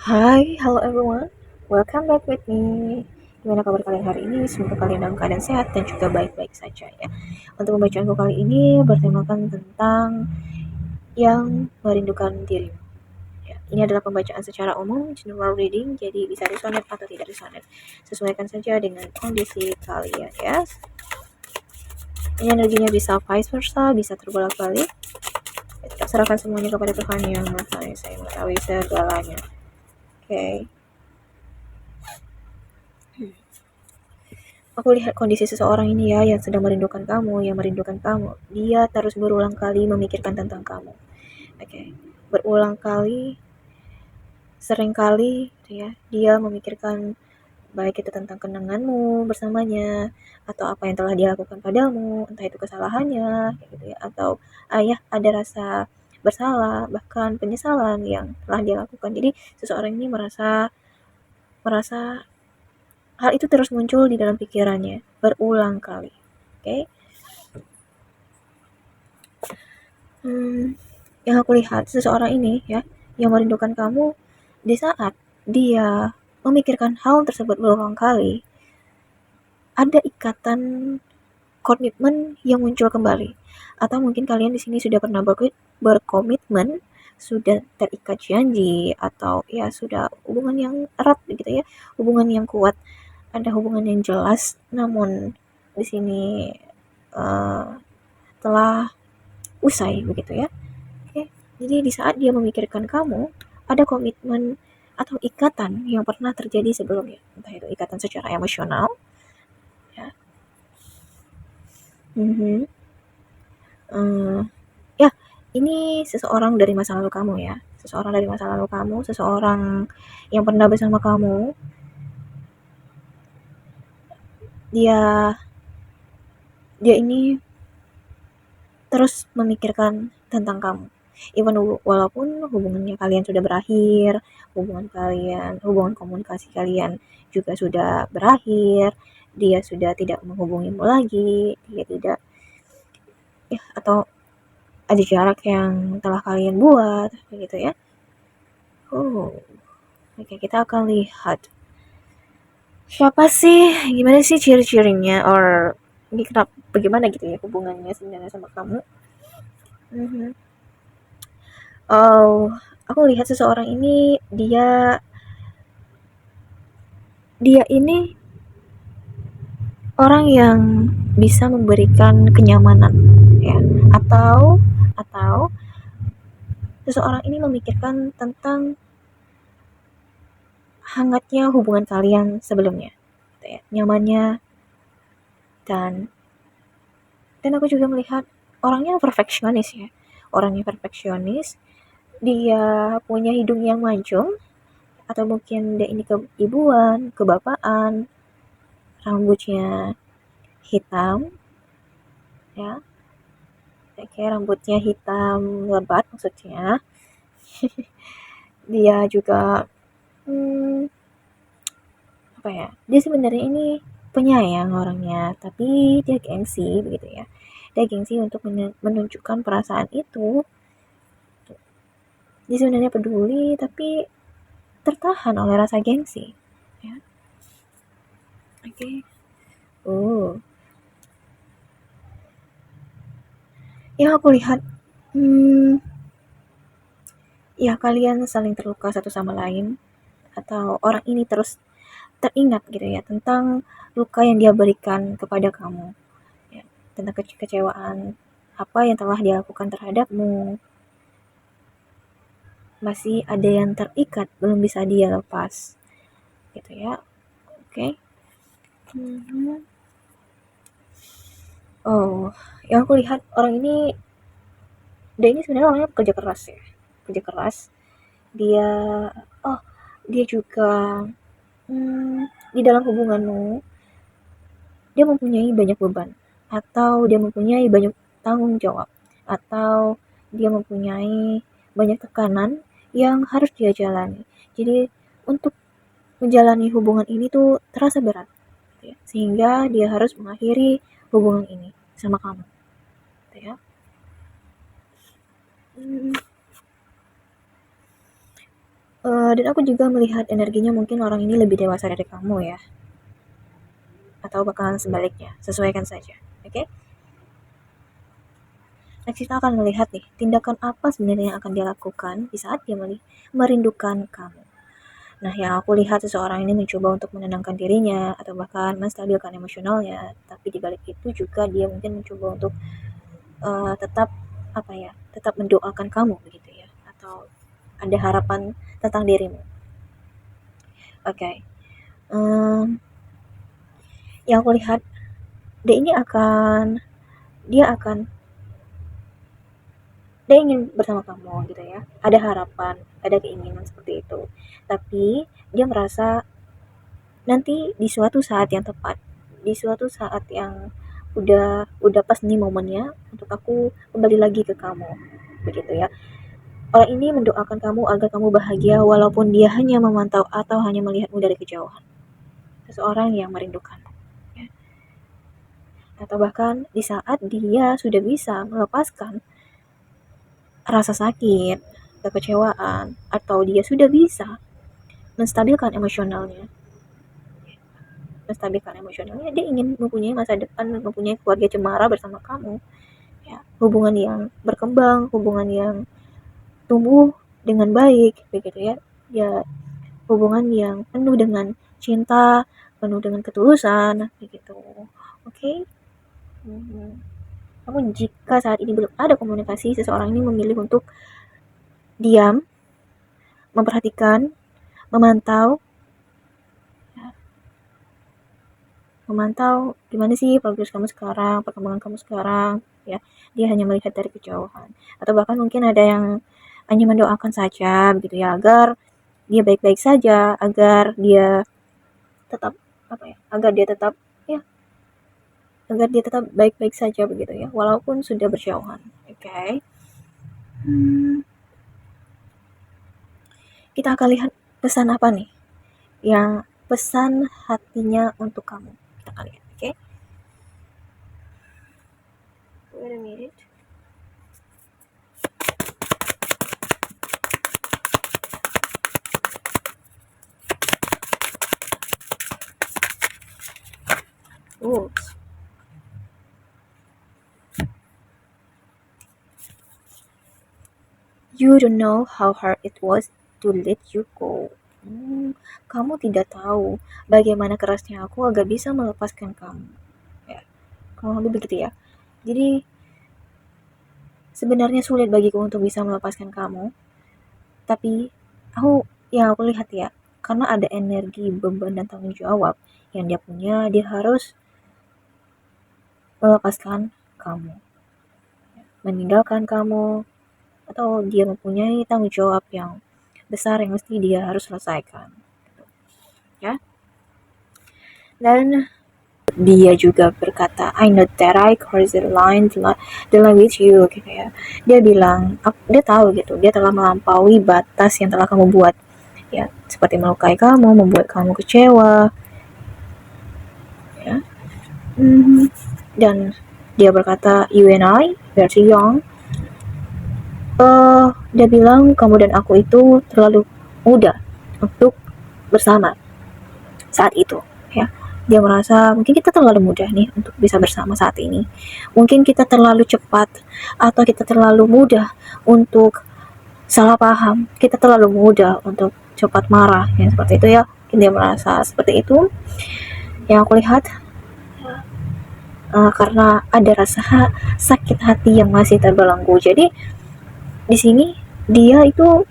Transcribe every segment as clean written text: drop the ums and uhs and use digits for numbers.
Hai, hello everyone. Welcome back with me. Gimana kabar kalian hari ini? Semoga kalian dalam keadaan sehat dan juga baik-baik saja ya. Untuk pembacaanku kali ini bertemakan tentang yang merindukan dirimu. Ya, ini adalah pembacaan secara umum, general reading, jadi bisa resonate atau tidak resonate. Sesuaikan saja dengan kondisi kalian ya. Ini energinya bisa vice versa, bisa terbolak-balik. Kita serahkan semuanya kepada Tuhan yang Maha Esa yang mengetahui segalanya. Oke. Aku lihat kondisi seseorang ini ya, yang sedang merindukan kamu, yang merindukan kamu. Dia terus berulang kali memikirkan tentang kamu. Oke. Berulang kali, sering kali, gitu ya, dia memikirkan baik itu tentang kenanganmu bersamanya, atau apa yang telah dia lakukan padamu, entah itu kesalahannya, gitu ya, atau ya ada rasa bersalah, bahkan penyesalan yang telah dia lakukan. Jadi seseorang ini merasa merasa hal itu terus muncul di dalam pikirannya berulang kali. Oke. Yang aku lihat seseorang ini ya, yang merindukan kamu di saat dia memikirkan hal tersebut berulang kali, ada ikatan komitmen yang muncul kembali. Atau mungkin kalian di sini sudah pernah berkomitmen, sudah terikat janji, atau ya sudah hubungan yang erat gitu ya, hubungan yang kuat, ada hubungan yang jelas, namun di sini uh, telah usai begitu ya. Oke, jadi di saat dia memikirkan kamu, ada komitmen atau ikatan yang pernah terjadi sebelumnya, entah itu ikatan secara emosional, ya. Mhm. Eee, ya, ini seseorang dari masa lalu kamu ya, seseorang dari masa lalu kamu, seseorang yang pernah bersama kamu, dia dia ini terus memikirkan tentang kamu. Even walaupun hubungannya kalian sudah berakhir, hubungan komunikasi kalian juga sudah berakhir, dia sudah tidak menghubungimu lagi, dia tidak ya atau ada jarak yang telah kalian buat, begitu ya. Oh, oke, kita akan lihat siapa sih, gimana sih ciri-cirinya, or ini kenapa, bagaimana gitu ya hubungannya sebenarnya sama kamu. Mhm. Oh, aku lihat seseorang ini, dia ini orang yang bisa memberikan kenyamanan ya, atau seseorang ini memikirkan tentang hangatnya hubungan kalian sebelumnya gitu ya, nyamannya, dan aku juga melihat orangnya perfeksionis ya, orangnya perfeksionis, dia punya hidung yang mancung, atau mungkin dia ini keibuan, kebapaan, rambutnya hitam ya, kayak rambutnya hitam lebat maksudnya. Dia juga hmm, apa ya, dia sebenarnya ini penyayang orangnya, tapi dia gengsi begitu ya, dia gengsi untuk menunjukkan perasaan itu. Dia sebenarnya peduli tapi tertahan oleh rasa gengsi ya. Oke. Okay. Oh, yang aku lihat, hmm, ya kalian saling terluka satu sama lain, atau orang ini terus teringat gitu ya tentang luka yang dia berikan kepada kamu ya, tentang kekecewaan apa yang telah dia lakukan terhadapmu, masih ada yang terikat, belum bisa dia lepas gitu ya. Oke. Okay. Hmm. Oh, yang aku lihat orang ini, dia ini sebenarnya orangnya pekerja keras ya, kerja keras. Dia, oh, dia juga di dalam hubunganmu dia mempunyai banyak beban, atau dia mempunyai banyak tanggung jawab, atau dia mempunyai banyak tekanan yang harus dia jalani. Jadi untuk menjalani hubungan ini tuh terasa berat gitu ya, sehingga dia harus mengakhiri hubungan ini sama kamu gitu ya. Hmm, Dan aku juga melihat energinya mungkin orang ini lebih dewasa dari kamu ya, atau bakalan sebaliknya, sesuaikan saja. Oke? Next kita akan melihat nih, tindakan apa sebenarnya yang akan dia lakukan di saat dia merindukan kamu. Nah, yang aku lihat seseorang ini mencoba untuk menenangkan dirinya atau bahkan menstabilkan emosionalnya, tapi di balik itu juga dia mungkin mencoba untuk tetap tetap mendoakan kamu begitu ya, atau ada harapan tentang dirimu. Oke. Okay. Yang aku lihat dia akan dia ingin bersama kamu gitu ya, ada harapan, ada keinginan seperti itu, tapi dia merasa nanti di suatu saat yang tepat, di suatu saat yang udah pas nih momennya untuk aku kembali lagi ke kamu begitu ya. Orang ini mendoakan kamu agar kamu bahagia walaupun dia hanya memantau atau hanya melihatmu dari kejauhan. Seseorang yang merindukan ya. Atau bahkan di saat dia sudah bisa melepaskan rasa sakit, kekecewaan, atau dia sudah bisa menstabilkan emosionalnya. Dia ingin mempunyai masa depan, mempunyai keluarga cemara bersama kamu. Ya, hubungan yang berkembang, hubungan yang tumbuh dengan baik, begitu ya. Ya, hubungan yang penuh dengan cinta, penuh dengan ketulusan, begitu. Oke? Namun jika saat ini belum ada komunikasi, seseorang ini memilih untuk diam, memperhatikan, memantau gimana sih progres kamu sekarang, perkembangan kamu sekarang, ya. Dia hanya melihat dari kejauhan. Atau bahkan mungkin ada yang hanya mendoakan saja begitu ya, agar dia baik-baik saja, agar dia tetap agar dia tetap baik-baik saja begitu ya, walaupun sudah berjauhan. Oke. Okay? Kita akan lihat pesan apa nih, yang pesan hatinya untuk kamu. Kita akan lihat. Oke. Okay? Wait a minute. Oops. You don't know how hard it was to let you go. Kamu tidak tahu bagaimana kerasnya aku agar bisa melepaskan kamu. Ya, kalau lebih begitu ya. Jadi sebenarnya sulit bagiku untuk bisa melepaskan kamu. Tapi yang aku lihat ya, karena ada energi, beban dan tanggung jawab yang dia punya, dia harus melepaskan kamu, meninggalkan kamu, atau dia mempunyai tanggung jawab yang besar yang mesti dia harus selesaikan, ya. Dan dia juga berkata, I know that I crossed the line with you, gitu ya. Dia bilang, dia tahu gitu, dia telah melampaui batas yang telah kamu buat, ya, seperti melukai kamu, membuat kamu kecewa, ya. Dan dia berkata, you and I, we are too young. Dia bilang kamu dan aku itu terlalu muda untuk bersama saat itu, ya. Dia merasa mungkin kita terlalu mudah nih untuk bisa bersama saat ini. Mungkin kita terlalu cepat atau kita terlalu mudah untuk salah paham. Kita terlalu mudah untuk cepat marah, ya seperti itu ya. Mungkin dia merasa seperti itu. Yang aku lihat karena ada rasa sakit hati yang masih terbelenggu. Jadi di sini dia itu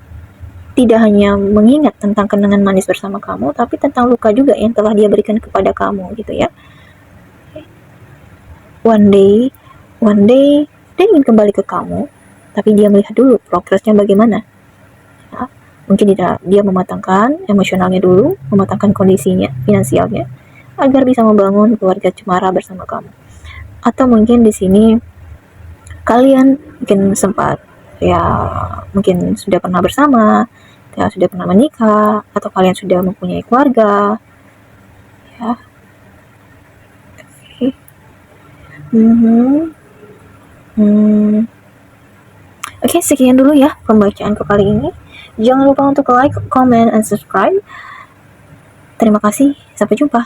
tidak hanya mengingat tentang kenangan manis bersama kamu, tapi tentang luka juga yang telah dia berikan kepada kamu, gitu ya. One day dia ingin kembali ke kamu, tapi dia melihat dulu progresnya bagaimana. Ya, mungkin dia mematangkan emosionalnya dulu, mematangkan kondisinya, finansialnya, agar bisa membangun keluarga cemara bersama kamu. Atau mungkin di sini kalian mungkin sempat, ya mungkin sudah pernah bersama, ya sudah pernah menikah, atau kalian sudah mempunyai keluarga, ya. Oke, sekian dulu ya pembacaan ke kali ini. Jangan lupa untuk like, comment, and subscribe. Terima kasih, sampai jumpa.